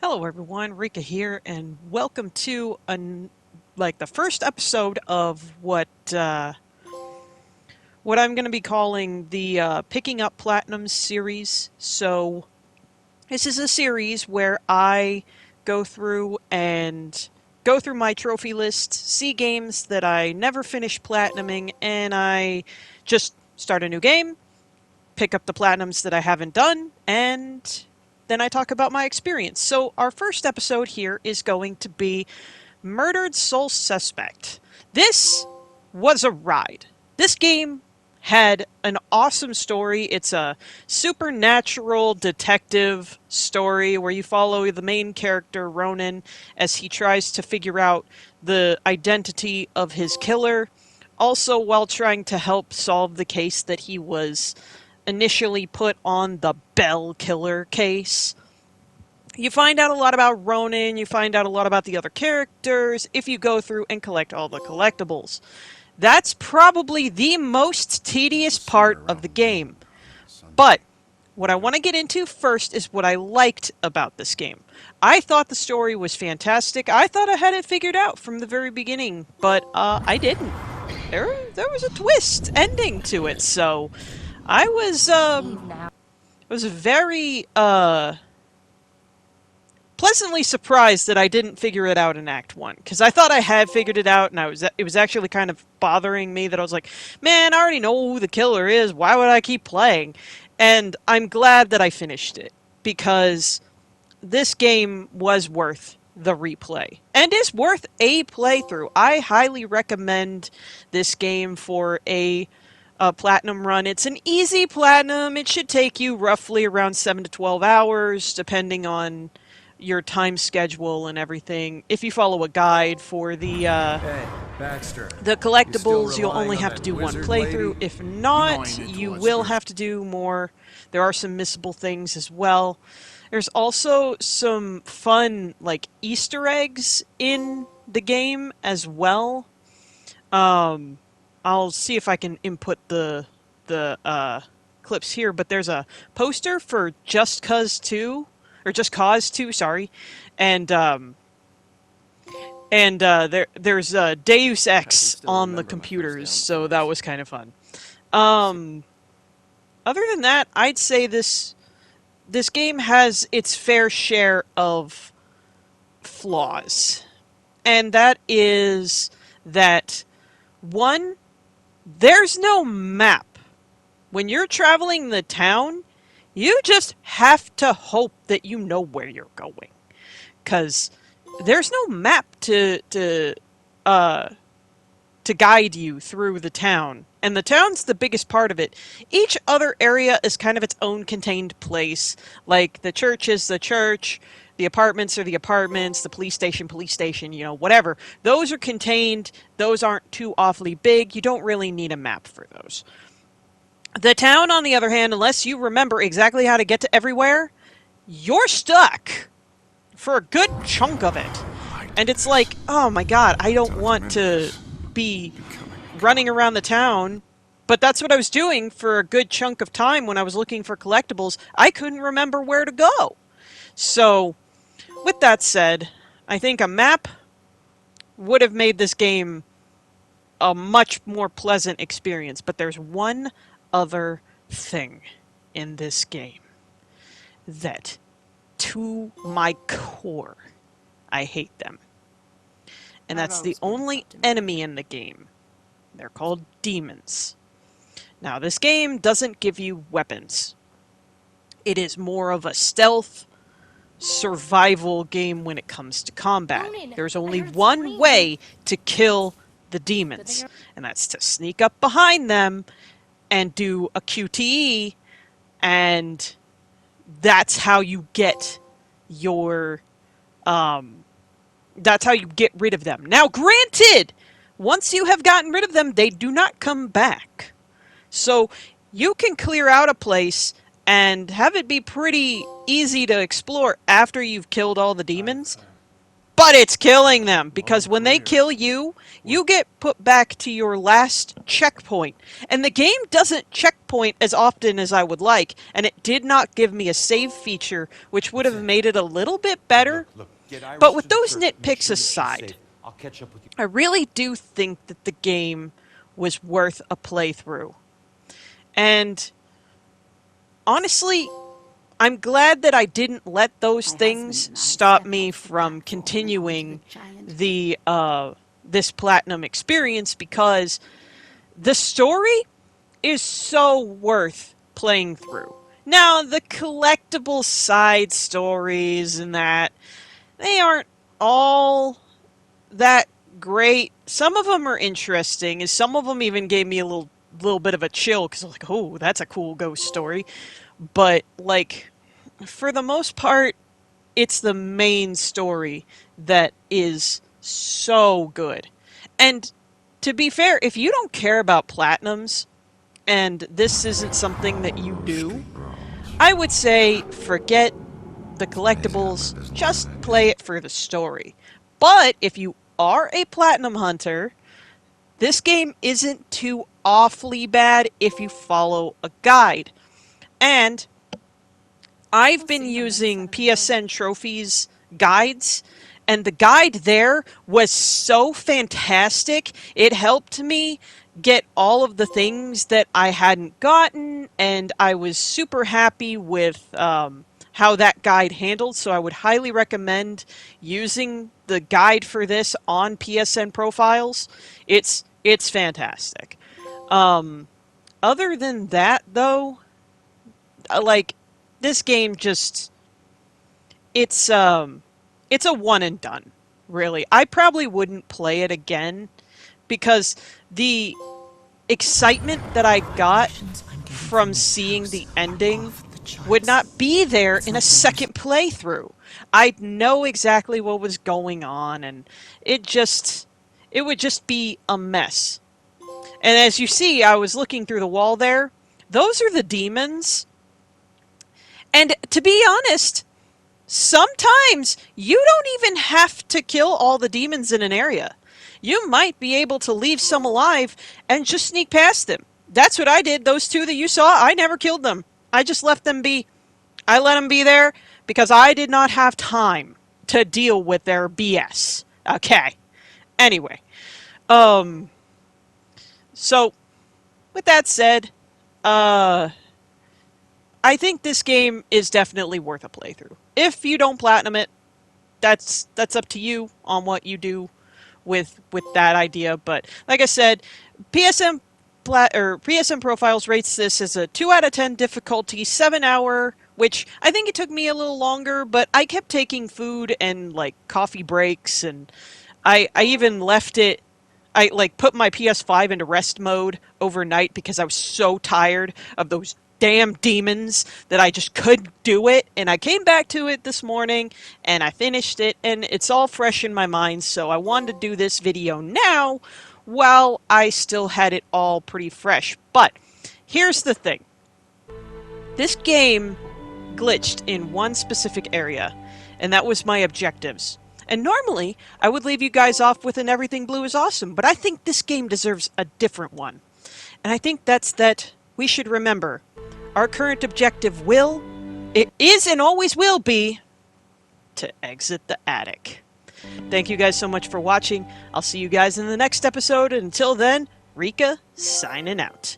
Hello everyone, Rika here, and welcome to the first episode of what I'm going to be calling the Picking Up Platinum series. So this is a series where I go through and go through my trophy list, see games that I never finished platinuming, and I just start a new game, pick up the platinums that I haven't done, and then I talk about my experience. So our first episode here is going to be Murdered Soul Suspect. This was a ride. This game had an awesome story. It's a supernatural detective story where you follow the main character, Ronan, as he tries to figure out the identity of his killer, also while trying to help solve the case that he was initially put on the Bell Killer case. You find out a lot about Ronan, you find out a lot about the other characters if you go through and collect all the collectibles. That's probably the most tedious part of the game. But what I want to get into first is what I liked about this game. I thought the story was fantastic. I thought I had it figured out from the very beginning, but I didn't. There was a twist ending to it, so I was very pleasantly surprised that I didn't figure it out in Act 1, because I thought I had figured it out, and it was actually kind of bothering me that I was like, man, I already know who the killer is, why would I keep playing? And I'm glad that I finished it, because this game was worth the replay, and is worth a playthrough. I highly recommend this game for a platinum run. It's an easy platinum. It should take you roughly around 7 to 12 hours, depending on your time schedule and everything. If you follow a guide for the Hey, Baxter. collectibles, you'll only have to do one playthrough. If not, you will have to do more. There are some missable things as well. There's also some fun, like, Easter eggs in the game as well. I'll see if I can input the clips here, but there's a poster for Just Cause 2, or Just Cause 2, sorry, and there's Deus Ex on the computers, so that was kind of fun. Other than that, I'd say this game has its fair share of flaws, and that is that, one, there's no map. When you're traveling the town, you just have to hope that you know where you're going, because there's no map to guide you through the town, and the town's the biggest part of it. Each other area is kind of its own contained place. Like, the church is the church, the apartments are the apartments, the police station, you know, whatever. Those are contained. Those aren't too awfully big. You don't really need a map for those. The town, on the other hand, unless you remember exactly how to get to everywhere, you're stuck for a good chunk of it. And it's like, oh my god, I don't want to be running around the town. But that's what I was doing for a good chunk of time when I was looking for collectibles. I couldn't remember where to go. So, with that said, I think a map would have made this game a much more pleasant experience. But there's one other thing in this game that, to my core, I hate them. And that's the only enemy in the game. They're called demons. Now, this game doesn't give you weapons. It is more of a stealth, survival game when it comes to combat. There's only one way to kill the demons, and that's to sneak up behind them and do a QTE, and that's how you get your, that's how you get rid of them. Now, granted, once you have gotten rid of them, they do not come back. So, you can clear out a place and have it be pretty easy to explore after you've killed all the demons. but it's killing them, because when they kill you, you get put back to your last checkpoint. And the game doesn't checkpoint as often as I would like, and it did not give me a save feature, which would have made it a little bit better. But with those nitpicks aside, I really do think that the game was worth a playthrough. And honestly, I'm glad that I didn't let those things stop me from continuing the this platinum experience, because the story is so worth playing through. Now, the collectible side stories and that, they aren't all that great. Some of them are interesting, and some of them even gave me a little bit of a chill, because I was like, oh, that's a cool ghost story. But, like, for the most part, it's the main story that is so good. And to be fair, if you don't care about platinums, and this isn't something that you do, I would say forget the collectibles, just play it for the story. But if you are a platinum hunter, this game isn't too awfully bad if you follow a guide. And I've been using PSN Trophies guides, and the guide there was so fantastic. It helped me get all of the things that I hadn't gotten, and I was super happy with how that guide handled. So I would highly recommend using the guide for this on PSN Profiles. It's fantastic. Other than that, though, like, this game just, it's a one and done, really. I probably wouldn't play it again, because the excitement that I got from seeing the ending would not be there in a second playthrough. I'd know exactly what was going on, and it would just be a mess. And as you see, I was looking through the wall there. Those are the demons. And to be honest, sometimes you don't even have to kill all the demons in an area. You might be able to leave some alive and just sneak past them. That's what I did. Those two that you saw, I never killed them. I just left them be. I let them be there because I did not have time to deal with their BS. Okay. Anyway. So, with that said, I think this game is definitely worth a playthrough. If you don't platinum it, that's up to you on what you do with that idea. But like I said, PSN Profiles rates this as a 2 out of 10 difficulty, 7 hour, which I think it took me a little longer, but I kept taking food and like coffee breaks, and I even left it. I like put my PS5 into rest mode overnight because I was so tired of those damn demons that I just couldn't do it. And I came back to it this morning and I finished it, and it's all fresh in my mind. So I wanted to do this video now while I still had it all pretty fresh. But here's the thing. This game glitched in one specific area, and that was my objectives. And normally, I would leave you guys off with an Everything Blue is Awesome, but I think this game deserves a different one. And I think that's that we should remember our current objective it is and always will be, to exit the attic. Thank you guys so much for watching. I'll see you guys in the next episode. And until then, Rika signing out.